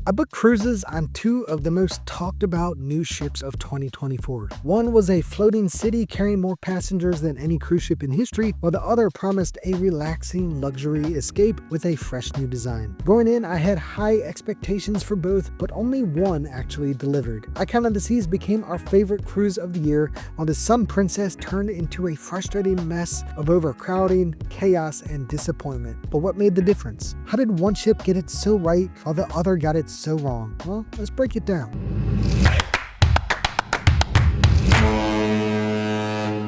I booked cruises on two of the most talked about new ships of 2024. One was a floating city carrying more passengers than any cruise ship in history, while the other promised a relaxing luxury escape with a fresh new design. Going in, I had high expectations for both, but only one actually delivered. Icon of the Seas became our favorite cruise of the year, while the Sun Princess turned into a frustrating mess of overcrowding, chaos, and disappointment. But what made the difference? How did one ship get it so right while the other got it so wrong? Well, let's break it down.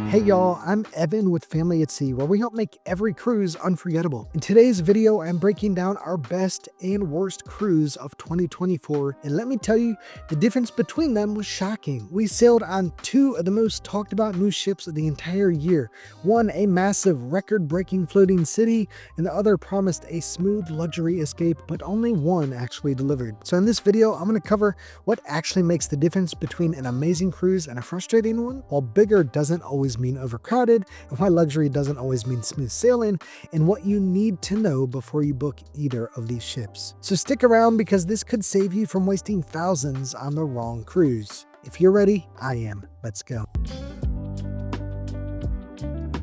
Hey y'all, I'm Evan with Family at Sea, where we help make every cruise unforgettable. In today's video, I'm breaking down our best and worst cruise of 2024, and let me tell you, the difference between them was shocking. We sailed on two of the most talked about new ships of the entire year. One, a massive record-breaking floating city, and the other promised a smooth luxury escape, but only one actually delivered. So in this video, I'm going to cover what actually makes the difference between an amazing cruise and a frustrating one, while bigger doesn't always mean overcrowded, and why luxury doesn't always mean smooth sailing, and what you need to know before you book either of these ships. So stick around, because this could save you from wasting thousands on the wrong cruise. If you're ready, I am. Let's go.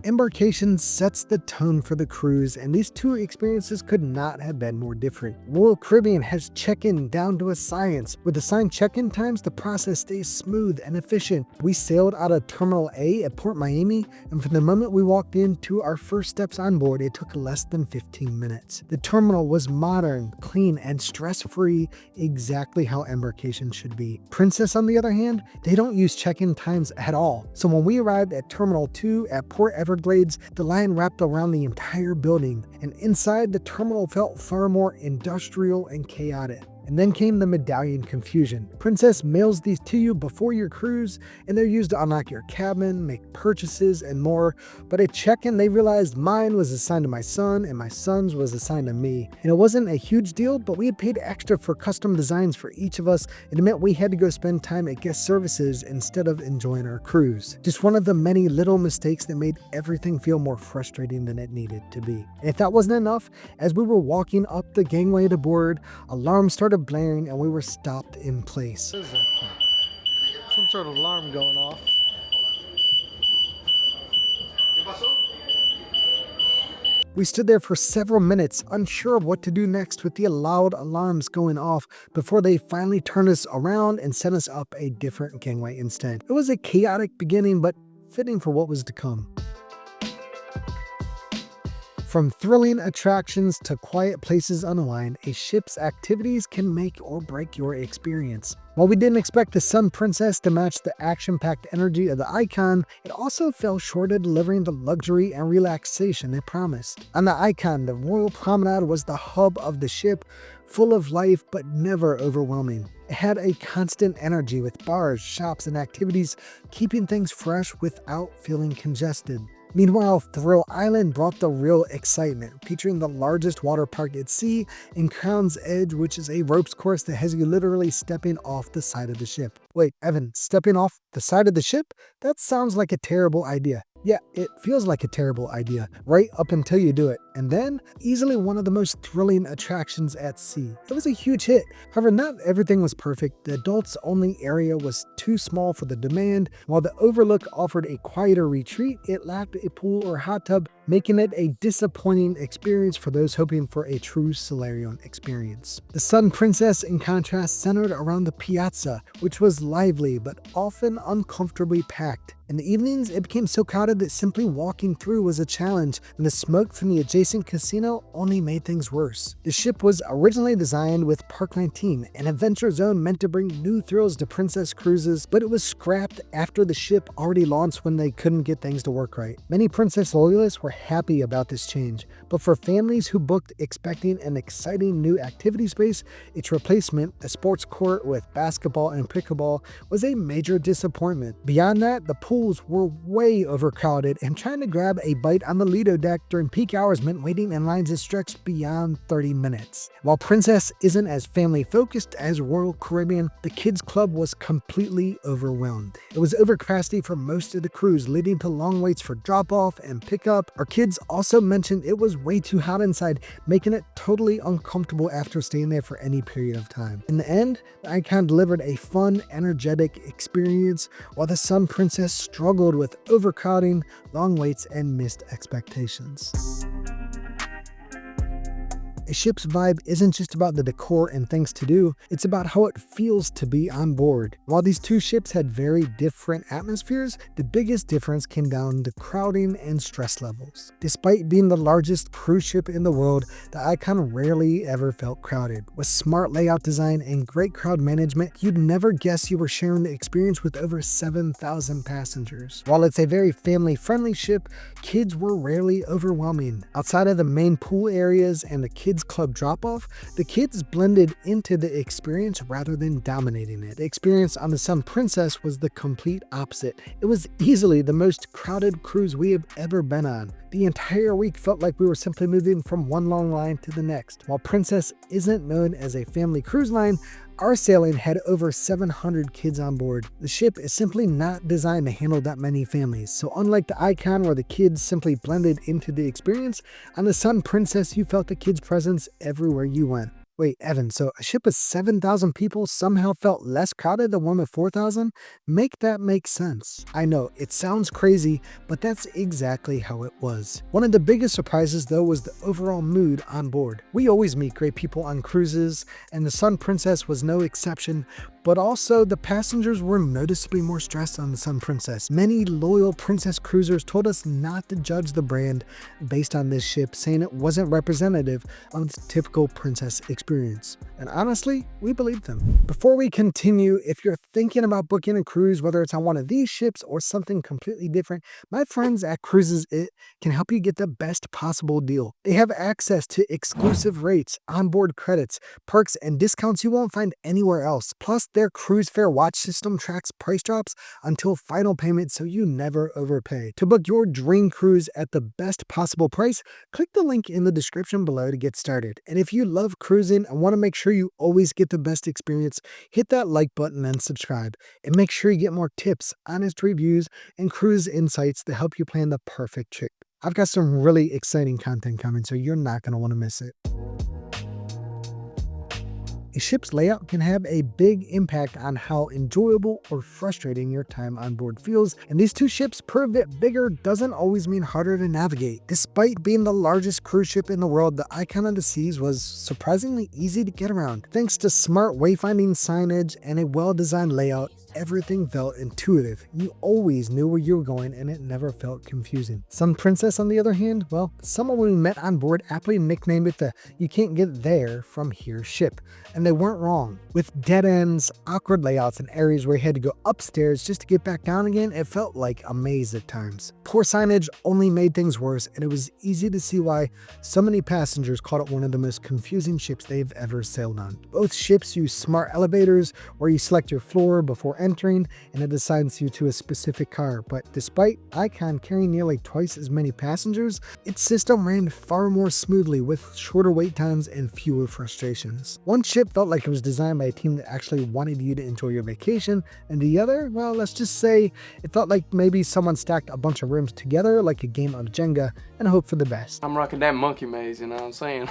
Embarkation sets the tone for the cruise, and these two experiences could not have been more different. Royal Caribbean has check-in down to a science. With assigned check-in times, the process stays smooth and efficient. We sailed out of Terminal A at Port Miami, and from the moment we walked into our first steps on board, it took less than 15 minutes. The terminal was modern, clean, and stress-free, exactly how Embarkation should be. Princess, on the other hand, they don't use check-in times at all. So when we arrived at Terminal 2 at Port Everglades, the line wrapped around the entire building, and inside the terminal felt far more industrial and chaotic. And then came the medallion confusion. Princess mails these to you before your cruise, and they're used to unlock your cabin, make purchases, and more. But at check-in, they realized mine was assigned to my son, and my son's was assigned to me. And it wasn't a huge deal, but we had paid extra for custom designs for each of us, and it meant we had to go spend time at guest services instead of enjoying our cruise. Just one of the many little mistakes that made everything feel more frustrating than it needed to be. And if that wasn't enough, as we were walking up the gangway to board, alarms started blaring and we were stopped in place. There's some sort of alarm going off. We stood there for several minutes, unsure of what to do next with the loud alarms going off, before they finally turned us around and sent us up a different gangway instead. It was a chaotic beginning, but fitting for what was to come. From thrilling attractions to quiet places unwind, a ship's activities can make or break your experience. While we didn't expect the Sun Princess to match the action-packed energy of the Icon, it also fell short of delivering the luxury and relaxation it promised. On the Icon, the Royal Promenade was the hub of the ship, full of life but never overwhelming. It had a constant energy with bars, shops, and activities, keeping things fresh without feeling congested. Meanwhile, Thrill Island brought the real excitement, featuring the largest water park at sea and Crown's Edge, which is a ropes course that has you literally stepping off the side of the ship. Wait, Evan, stepping off the side of the ship? That sounds like a terrible idea. Yeah, it feels like a terrible idea, right up until you do it. And then, easily one of the most thrilling attractions at sea. It was a huge hit. However, not everything was perfect. The adults-only area was too small for the demand. While the Overlook offered a quieter retreat, it lacked a pool or hot tub, making it a disappointing experience for those hoping for a true Solarian experience. The Sun Princess, in contrast, centered around the piazza, which was lively but often uncomfortably packed. In the evenings, it became so crowded that simply walking through was a challenge, and the smoke from the adjacent casino only made things worse. The ship was originally designed with Park 19, an adventure zone meant to bring new thrills to Princess cruises, but it was scrapped after the ship already launched when they couldn't get things to work right. Many Princess loyalists were happy about this change, but for families who booked expecting an exciting new activity space, its replacement, a sports court with basketball and pickleball, was a major disappointment. Beyond that, the pools were way overcrowded, and trying to grab a bite on the Lido deck during peak hours meant waiting in lines that stretched beyond 30 minutes. While Princess isn't as family-focused as Royal Caribbean, the kids' club was completely overwhelmed. It was over capacity for most of the cruise, leading to long waits for drop-off and pickup. Our kids also mentioned it was way too hot inside, making it totally uncomfortable after staying there for any period of time. In the end, the Icon delivered a fun, energetic experience, while the Sun Princess struggled with overcrowding, long waits, and missed expectations. A ship's vibe isn't just about the decor and things to do, it's about how it feels to be on board. While these two ships had very different atmospheres, the biggest difference came down to crowding and stress levels. Despite being the largest cruise ship in the world, the Icon rarely ever felt crowded. With smart layout design and great crowd management, you'd never guess you were sharing the experience with over 7,000 passengers. While it's a very family-friendly ship, kids were rarely overwhelming. Outside of the main pool areas and the kids club drop-off, the kids blended into the experience rather than dominating it. The experience on the Sun Princess was the complete opposite. It was easily the most crowded cruise we have ever been on. The entire week felt like we were simply moving from one long line to the next. While Princess isn't known as a family cruise line, our sailing had over 700 kids on board. The ship is simply not designed to handle that many families, so unlike the Icon where the kids simply blended into the experience, on the Sun Princess you felt the kids' presence everywhere you went. Wait, Evan, so a ship with 7,000 people somehow felt less crowded than one with 4,000? Make that make sense. I know, it sounds crazy, but that's exactly how it was. One of the biggest surprises, though, was the overall mood on board. We always meet great people on cruises, and the Sun Princess was no exception, but also the passengers were noticeably more stressed on the Sun Princess. Many loyal Princess cruisers told us not to judge the brand based on this ship, saying it wasn't representative of its typical Princess experience. And honestly, we believe them. Before we continue, if you're thinking about booking a cruise, whether it's on one of these ships or something completely different, my friends at Cruises It can help you get the best possible deal. They have access to exclusive rates, onboard credits, perks, and discounts you won't find anywhere else. Plus, their cruise fare watch system tracks price drops until final payment, so you never overpay. To book your dream cruise at the best possible price, click the link in the description below to get started. And if you love cruising and want to make sure you always get the best experience, hit that like button and subscribe. And make sure you get more tips, honest reviews, and cruise insights to help you plan the perfect trip. I've got some really exciting content coming, so you're not going to want to miss it. A ship's layout can have a big impact on how enjoyable or frustrating your time on board feels, and these two ships prove that bigger doesn't always mean harder to navigate. Despite being the largest cruise ship in the world, the Icon of the Seas was surprisingly easy to get around. Thanks to smart wayfinding signage and a well-designed layout, everything felt intuitive. You always knew where you were going and it never felt confusing. Sun Princess, on the other hand, well, someone we met on board aptly nicknamed it the "you can't get there from here" ship. And they weren't wrong. With dead ends, awkward layouts, and areas where you had to go upstairs just to get back down again, it felt like a maze at times. Poor signage only made things worse, and it was easy to see why so many passengers called it one of the most confusing ships they've ever sailed on. Both ships use smart elevators where you select your floor before entering and it assigns you to a specific car, but despite Icon carrying nearly twice as many passengers, its system ran far more smoothly with shorter wait times and fewer frustrations. One ship felt like it was designed by a team that actually wanted you to enjoy your vacation, and the other, well, let's just say it felt like maybe someone stacked a bunch of rooms together like a game of Jenga and hoped for the best. I'm rocking that monkey maze, you know what I'm saying?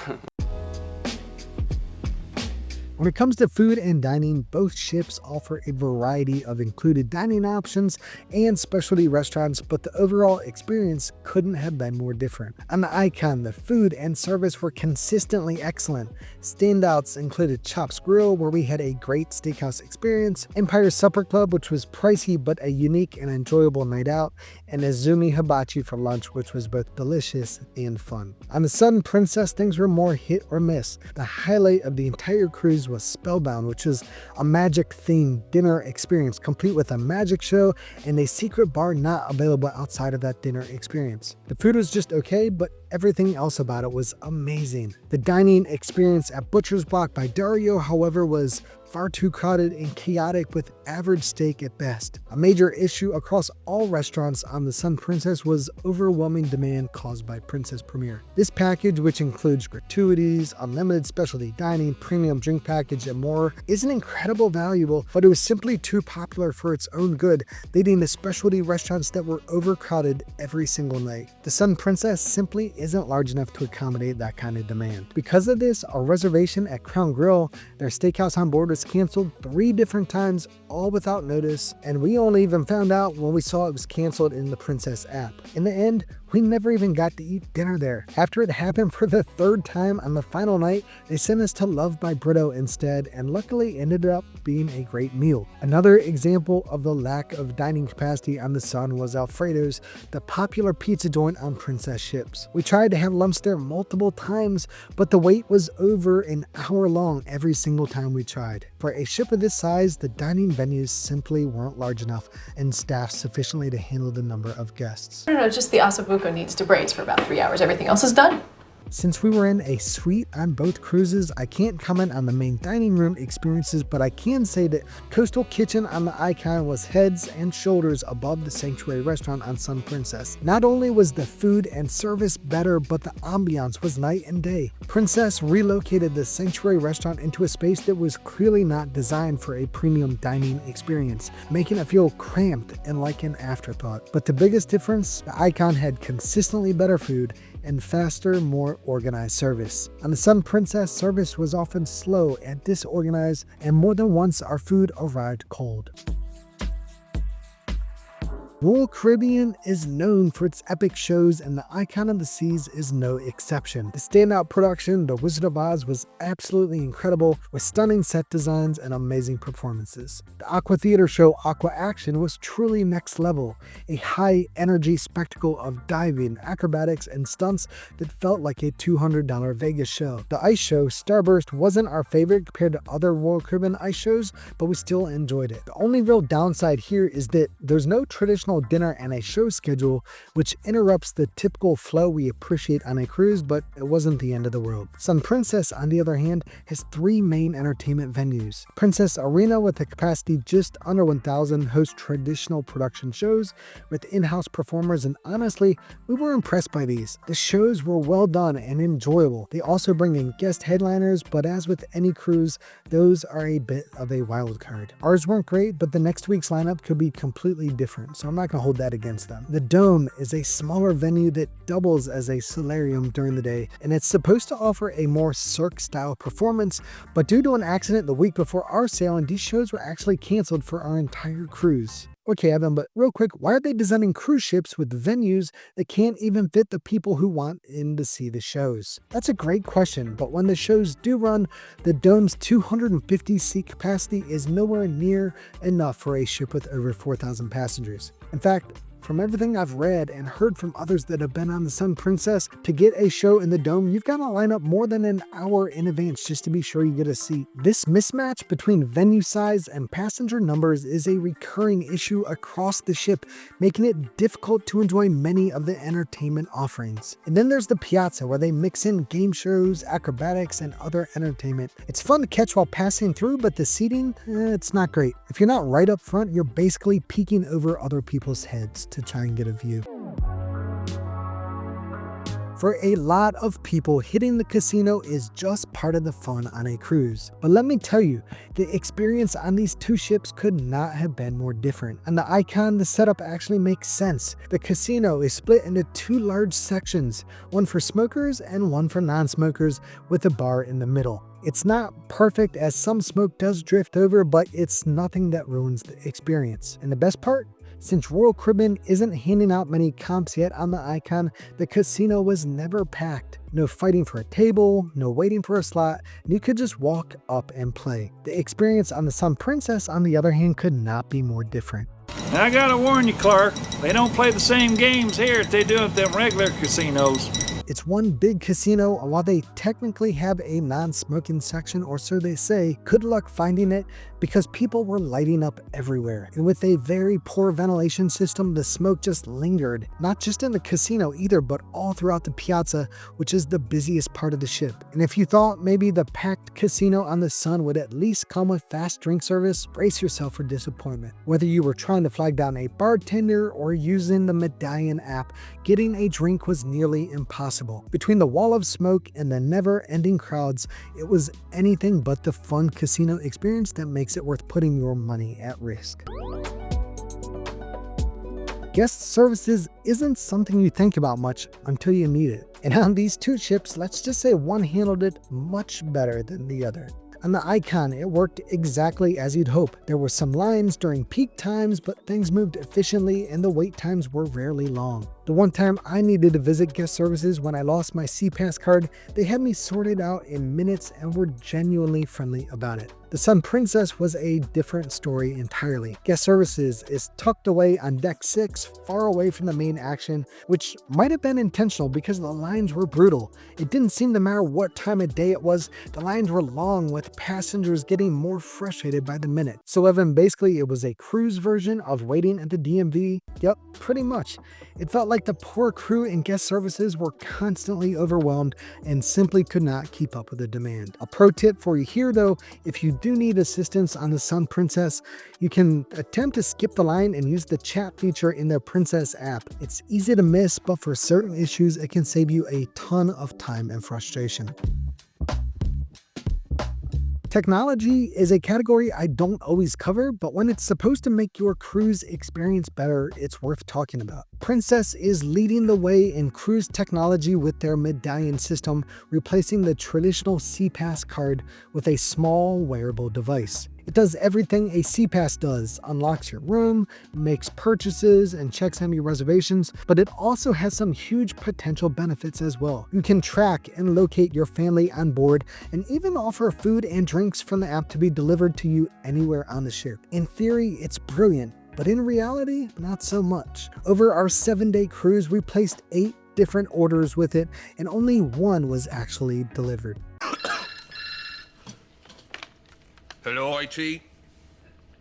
When it comes to food and dining, both ships offer a variety of included dining options and specialty restaurants, but the overall experience couldn't have been more different. On the Icon, the food and service were consistently excellent. Standouts included Chops Grill, where we had a great steakhouse experience, Empire Supper Club, which was pricey but a unique and enjoyable night out, and Azumi Hibachi for lunch, which was both delicious and fun. On the Sun Princess, things were more hit or miss. The highlight of the entire cruise was Spellbound, which is a magic-themed dinner experience complete with a magic show and a secret bar not available outside of that dinner experience. The food was just okay, but everything else about it was amazing. The dining experience at Butcher's Block by Dario, however, was far too crowded and chaotic with average steak at best. A major issue across all restaurants on the Sun Princess was overwhelming demand caused by Princess Premier. This package, which includes gratuities, unlimited specialty dining, premium drink package, and more, is an incredible value, but it was simply too popular for its own good, leading to specialty restaurants that were overcrowded every single night. The Sun Princess simply isn't large enough to accommodate that kind of demand. Because of this, our reservation at Crown Grill, their steakhouse on board, was canceled 3 different times, all without notice, and we only even found out when we saw it was canceled in the Princess app. In the end, we never even got to eat dinner there. After it happened for the 3rd time on the final night, they sent us to Love by Brito instead, and luckily ended up being a great meal. Another example of the lack of dining capacity on the Sun was Alfredo's, the popular pizza joint on Princess ships. We tried to have lunch there multiple times, but the wait was over an hour long every single time we tried. For a ship of this size, the dining venues simply weren't large enough and staffed sufficiently to handle the number of guests. No, just the Asabuco needs to braise for about 3 hours. Everything else is done. Since we were in a suite on both cruises, I can't comment on the main dining room experiences, but I can say that Coastal Kitchen on the Icon was heads and shoulders above the Sanctuary restaurant on Sun Princess. Not only was the food and service better, but the ambiance was night and day. Princess relocated the Sanctuary restaurant into a space that was clearly not designed for a premium dining experience, making it feel cramped and like an afterthought. But the biggest difference, the Icon had consistently better food and faster, more organized service. On the Sun Princess, service was often slow and disorganized, and more than once our food arrived cold. Royal Caribbean is known for its epic shows, and the Icon of the Seas is no exception. The standout production, The Wizard of Oz, was absolutely incredible, with stunning set designs and amazing performances. The Aqua Theater show Aqua Action was truly next level, a high-energy spectacle of diving, acrobatics, and stunts that felt like a $200 Vegas show. The ice show, Starburst, wasn't our favorite compared to other Royal Caribbean ice shows, but we still enjoyed it. The only real downside here is that there's no traditional dinner and a show schedule, which interrupts the typical flow we appreciate on a cruise, but it wasn't the end of the world. Sun Princess, on the other hand, has 3 main entertainment venues. Princess Arena, with a capacity just under 1,000, hosts traditional production shows with in-house performers, and honestly, we were impressed by these. The shows were well done and enjoyable. They also bring in guest headliners, but as with any cruise, those are a bit of a wild card. Ours weren't great, but the next week's lineup could be completely different, so I'm not going to hold that against them. The Dome is a smaller venue that doubles as a solarium during the day, and it's supposed to offer a more Cirque-style performance, but due to an accident the week before our sailing, these shows were actually canceled for our entire cruise. Okay, Evan, but real quick, why are they designing cruise ships with venues that can't even fit the people who want in to see the shows? That's a great question, but when the shows do run, the Dome's 250 seat capacity is nowhere near enough for a ship with over 4,000 passengers. In fact, from everything I've read and heard from others that have been on the Sun Princess, to get a show in the Dome, you've got to line up more than an hour in advance just to be sure you get a seat. This mismatch between venue size and passenger numbers is a recurring issue across the ship, making it difficult to enjoy many of the entertainment offerings. And then there's the Piazza, where they mix in game shows, acrobatics, and other entertainment. It's fun to catch while passing through, but the seating, it's not great. If you're not right up front, you're basically peeking over other people's heads to try and get a view. For a lot of people, hitting the casino is just part of the fun on a cruise. But let me tell you, the experience on these 2 ships could not have been more different. On the Icon, the setup actually makes sense. The casino is split into 2 large sections, one for smokers and one for non-smokers, with a bar in the middle. It's not perfect, as some smoke does drift over, but it's nothing that ruins the experience. And the best part? Since Royal Caribbean isn't handing out many comps yet on the Icon, the casino was never packed. No fighting for a table, no waiting for a slot, and you could just walk up and play. The experience on the Sun Princess, on the other hand, could not be more different. Now, I gotta warn you, Clark, they don't play the same games here as they do at them regular casinos. It's one big casino, and while they technically have a non-smoking section, or so they say, good luck finding it because people were lighting up everywhere. And with a very poor ventilation system, the smoke just lingered, not just in the casino either, but all throughout the piazza, which is the busiest part of the ship. And if you thought maybe the packed casino on the Sun would at least come with fast drink service, brace yourself for disappointment. Whether you were trying to flag down a bartender or using the Medallion app, getting a drink was nearly impossible. Between the wall of smoke and the never-ending crowds, it was anything but the fun casino experience that makes it worth putting your money at risk. Guest services isn't something you think about much until you need it. And on these two ships, let's just say one handled it much better than the other. On the Icon, it worked exactly as you'd hope. There were some lines during peak times, but things moved efficiently and the wait times were rarely long. The one time I needed to visit guest services when I lost my SeaPass card, they had me sorted out in minutes and were genuinely friendly about it. The Sun Princess was a different story entirely. Guest services is tucked away on deck 6, far away from the main action, which might have been intentional because the lines were brutal. It didn't seem to matter what time of day it was, the lines were long, with passengers getting more frustrated by the minute. So Evan, basically it was a cruise version of waiting at the DMV. Yep, pretty much. It felt like the poor crew and guest services were constantly overwhelmed and simply could not keep up with the demand. A pro tip for you here though, if you do need assistance on the Sun Princess, you can attempt to skip the line and use the chat feature in the Princess app. It's easy to miss, but for certain issues, it can save you a ton of time and frustration. Technology is a category I don't always cover, but when it's supposed to make your cruise experience better, it's worth talking about. Princess is leading the way in cruise technology with their Medallion system, replacing the traditional SeaPass card with a small wearable device. It does everything a SeaPass does, unlocks your room, makes purchases, and checks on your reservations, but it also has some huge potential benefits as well. You can track and locate your family on board, and even offer food and drinks from the app to be delivered to you anywhere on the ship. In theory, it's brilliant, but in reality, not so much. Over our 7-day cruise, we placed 8 different orders with it, and only one was actually delivered. Hello, IT?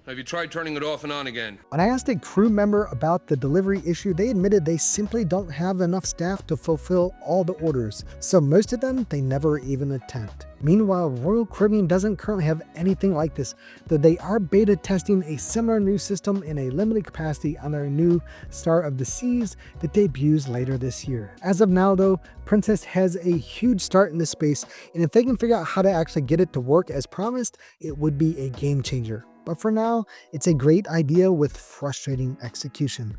Have you tried turning it off and on again? When I asked a crew member about the delivery issue, they admitted they simply don't have enough staff to fulfill all the orders, so most of them they never even attempt. Meanwhile, Royal Caribbean doesn't currently have anything like this, though they are beta testing a similar new system in a limited capacity on their new Star of the Seas that debuts later this year. As of now though, Princess has a huge start in this space, and if they can figure out how to actually get it to work as promised, it would be a game changer. But for now, it's a great idea with frustrating execution.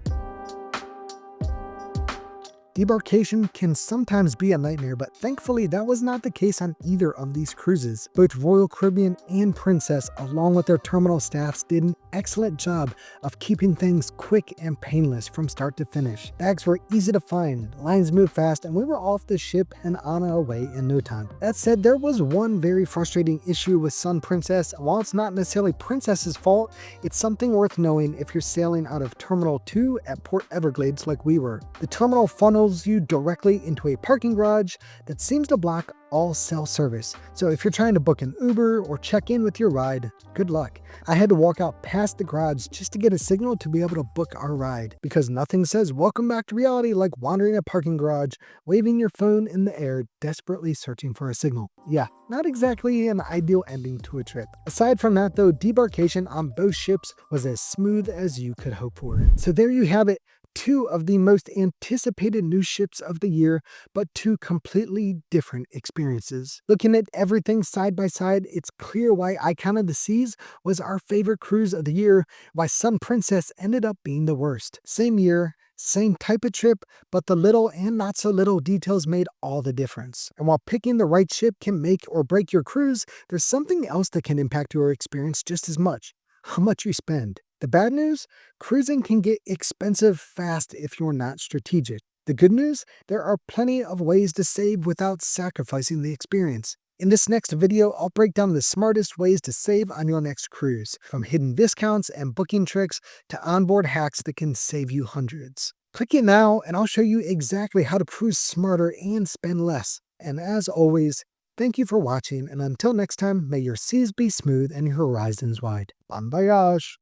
Debarkation can sometimes be a nightmare, but thankfully that was not the case on either of these cruises. Both Royal Caribbean and Princess, along with their terminal staffs, did an excellent job of keeping things quick and painless from start to finish. Bags were easy to find, lines moved fast, and we were off the ship and on our way in no time. That said, there was one very frustrating issue with Sun Princess, and while it's not necessarily Princess's fault, it's something worth knowing if you're sailing out of Terminal 2 at Port Everglades like we were. The terminal funnels you directly into a parking garage that seems to block all cell service. So if you're trying to book an Uber or check in with your ride, good luck. I had to walk out past the garage just to get a signal to be able to book our ride, because nothing says welcome back to reality like wandering a parking garage, waving your phone in the air, desperately searching for a signal. Yeah, not exactly an ideal ending to a trip. Aside from that though, debarkation on both ships was as smooth as you could hope for. So there you have it. 2 of the most anticipated new ships of the year, but 2 completely different experiences. Looking at everything side by side, it's clear why Icon of the Seas was our favorite cruise of the year, why Sun Princess ended up being the worst. Same year, same type of trip, but the little and not so little details made all the difference. And while picking the right ship can make or break your cruise, there's something else that can impact your experience just as much: how much you spend. The bad news? Cruising can get expensive fast if you're not strategic. The good news? There are plenty of ways to save without sacrificing the experience. In this next video, I'll break down the smartest ways to save on your next cruise, from hidden discounts and booking tricks to onboard hacks that can save you hundreds. Click it now and I'll show you exactly how to cruise smarter and spend less. And as always, thank you for watching, and until next time, may your seas be smooth and your horizons wide. Bon voyage!